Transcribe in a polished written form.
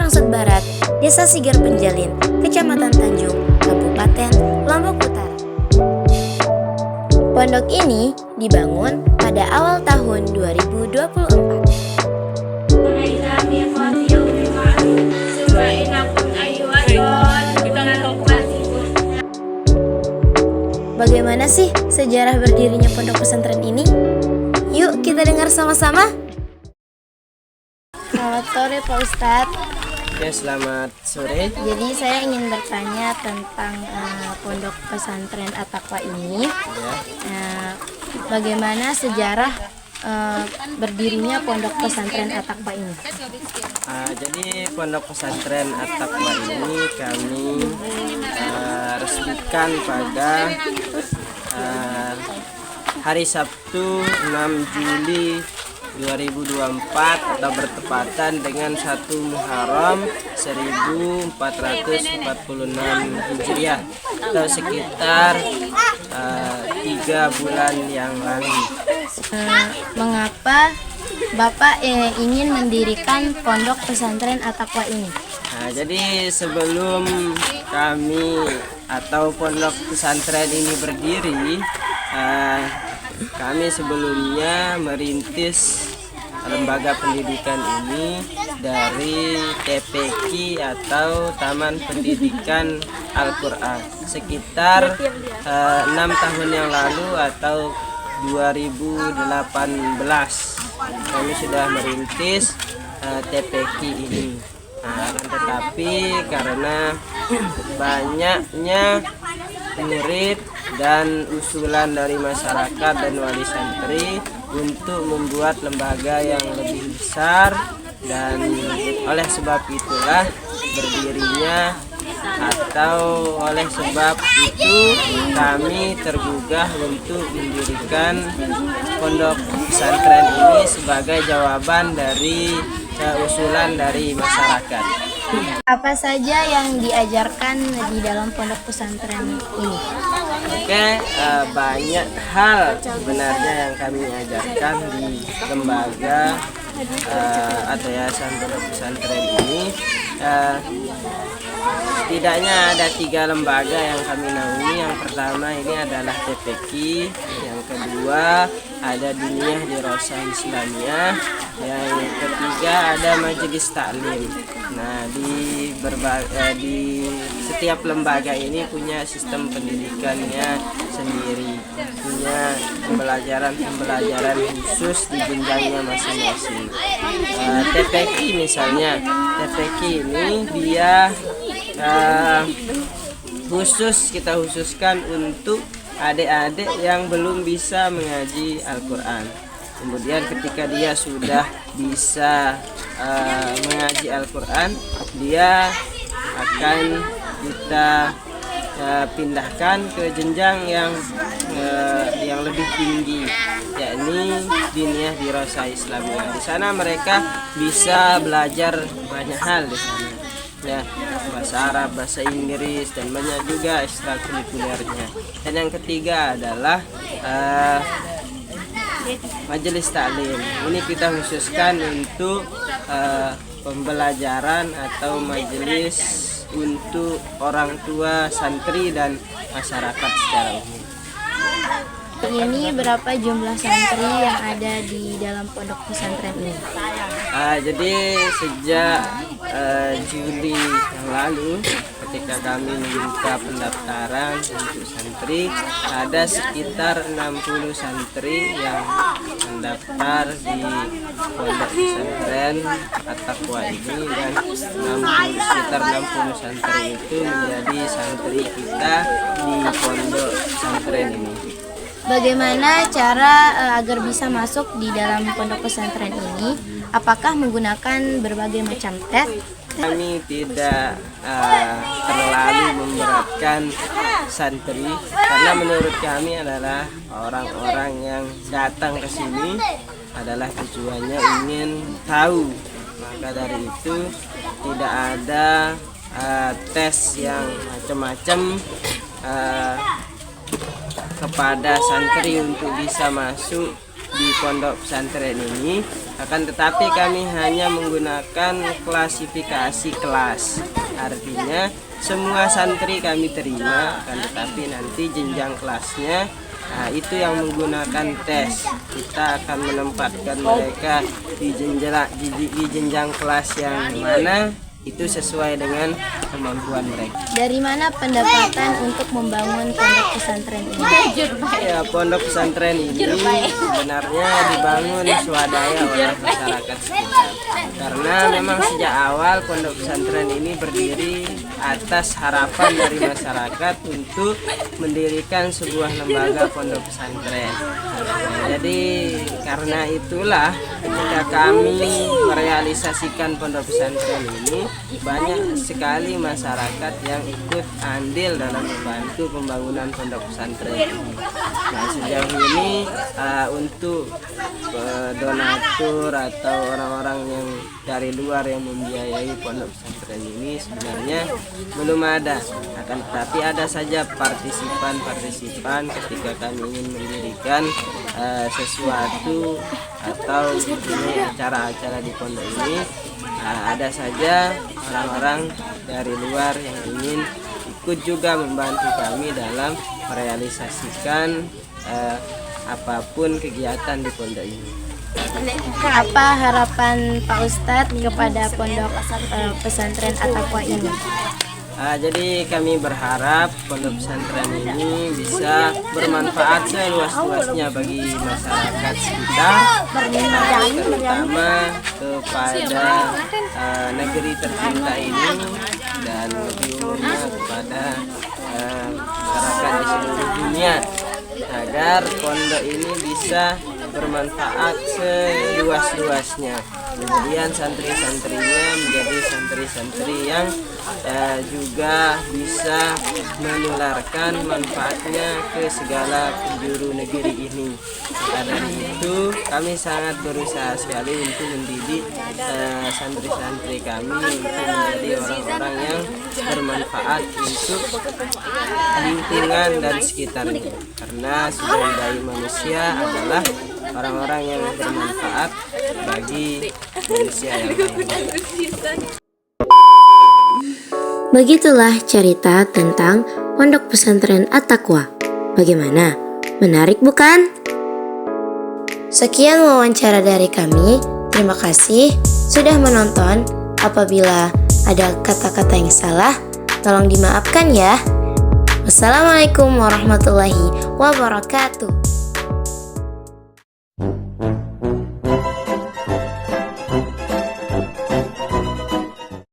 Karangsut Barat, Desa Sigar Penjalin, Kecamatan Tanjung, Kabupaten Lombok Utara. Pondok ini dibangun pada awal tahun 2024. Bagaimana sih sejarah berdirinya pondok pesantren ini? Yuk kita dengar sama-sama. Selamat sore Pak Ustadz. Oke, selamat sore. Jadi saya ingin bertanya tentang pondok pesantren At-Taqwa ini. Bagaimana sejarah berdirinya pondok pesantren At-Taqwa ini? Jadi pondok pesantren At-Taqwa ini kami resmikan pada hari Sabtu 6 Juli 2024 atau bertepatan dengan 1 Muharram 1446 Hijriah atau sekitar 3 bulan yang lalu. Mengapa Bapak ingin mendirikan pondok pesantren At-Taqwa ini? Jadi sebelum kami atau pondok pesantren ini berdiri, kami sebelumnya merintis lembaga pendidikan ini dari TPQ atau Taman Pendidikan Al-Quran sekitar 6 tahun yang lalu atau 2018 kami sudah merintis TPQ ini. Tetapi karena banyaknya murid dan usulan dari masyarakat dan wali santri untuk membuat lembaga yang lebih besar, dan oleh sebab itulah berdirinya atau oleh sebab itu kami tergugah untuk mendirikan pondok pesantren ini sebagai jawaban dari usulan dari masyarakat. Apa saja yang diajarkan di dalam pondok pesantren ini? Banyak hal sebenarnya yang kami ajarkan di lembaga atau yayasan pondok pesantren ini. Setidaknya ada 3 lembaga yang kami naungi. Yang pertama ini adalah TPQ, yang kedua ada Diniyah Dirasah Islamiyah, yang ketiga ada Majelis Taklim. Nah, di setiap lembaga ini punya sistem pendidikannya sendiri, punya pembelajaran khusus di jenjangnya masing-masing. TPQ misalnya, TPQ ini dia kita khususkan untuk adik-adik yang belum bisa mengaji Al-Quran. Kemudian ketika dia sudah bisa mengaji Al-Quran, dia akan kita pindahkan ke jenjang yang lebih tinggi, yakni Diniyah Dirasah Islamiyah. Di sana mereka bisa belajar banyak hal di sana. Bahasa Arab, bahasa Inggris, dan banyak juga ekstrakurikulernya. Dan yang ketiga adalah Majelis Taklim. Ini kita khususkan untuk pembelajaran atau majelis untuk orang tua, santri, dan masyarakat secara umum. Ini berapa jumlah santri yang ada di dalam pondok pesantren ini? Jadi sejak Juli yang lalu ketika kami membuka pendaftaran untuk santri, ada sekitar 60 santri yang mendaftar di pondok pesantren At-Taqwa ini, dan sekitar 60 santri itu menjadi santri kita di pondok pesantren ini. Bagaimana cara agar bisa masuk di dalam pondok pesantren ini? Apakah menggunakan berbagai macam tes? Kami tidak terlalu memberatkan santri, karena menurut kami adalah orang-orang yang datang ke sini adalah tujuannya ingin tahu. Maka dari itu tidak ada tes yang macam-macam kepada santri untuk bisa masuk di pondok pesantren ini. Akan tetapi kami hanya menggunakan klasifikasi kelas. Artinya semua santri kami terima, akan tetapi nanti jenjang kelasnya itu yang menggunakan tes. Kita akan menempatkan mereka di jenjang kelas yang mana itu sesuai dengan kemampuan mereka. Dari mana pendapatan untuk membangun pondok pesantren ini? Ya, pondok pesantren ini sebenarnya dibangun swadaya oleh masyarakat sekitar. Karena memang sejak awal pondok pesantren ini berdiri atas harapan dari masyarakat untuk mendirikan sebuah lembaga pondok pesantren. Jadi karena itulah ketika kami merealisasikan pondok pesantren ini, banyak sekali masyarakat yang ikut andil dalam membantu pembangunan pondok pesantren. Nah, sejauh ini untuk donatur atau orang-orang yang dari luar yang membiayai pondok pesantren ini sebenarnya belum ada. Akan tetapi ada saja partisipan ketika kami ingin mendirikan sesuatu atau acara-acara di pondok ini. Ada saja orang-orang dari luar yang ingin ikut juga membantu kami dalam merealisasikan apapun kegiatan di pondok ini. Apa harapan Pak Ustadz kepada pondok pesantren At-Taqwa ini? Jadi kami berharap pondok pesantren ini bisa bermanfaat seluas-luasnya bagi masyarakat sekitar, terutama kepada negeri tercinta ini dan lebih umumnya kepada masyarakat di seluruh dunia, agar pondok ini bisa bermanfaat seluas-luasnya. Kemudian santri-santrinya menjadi santri-santri yang juga bisa menularkan manfaatnya ke segala penjuru negeri ini. Karena itu kami sangat berusaha sekali untuk mendidik santri-santri kami untuk menjadi orang-orang yang bermanfaat untuk lingkungan dan sekitarnya. Karena sumber daya manusia adalah orang-orang yang bermanfaat bagi manusia yang lain. Begitulah cerita tentang Pondok Pesantren At-Taqwa. Bagaimana? Menarik bukan? Sekian wawancara dari kami. Terima kasih sudah menonton. Apabila ada kata-kata yang salah, tolong dimaafkan ya. Wassalamualaikum warahmatullahi wabarakatuh.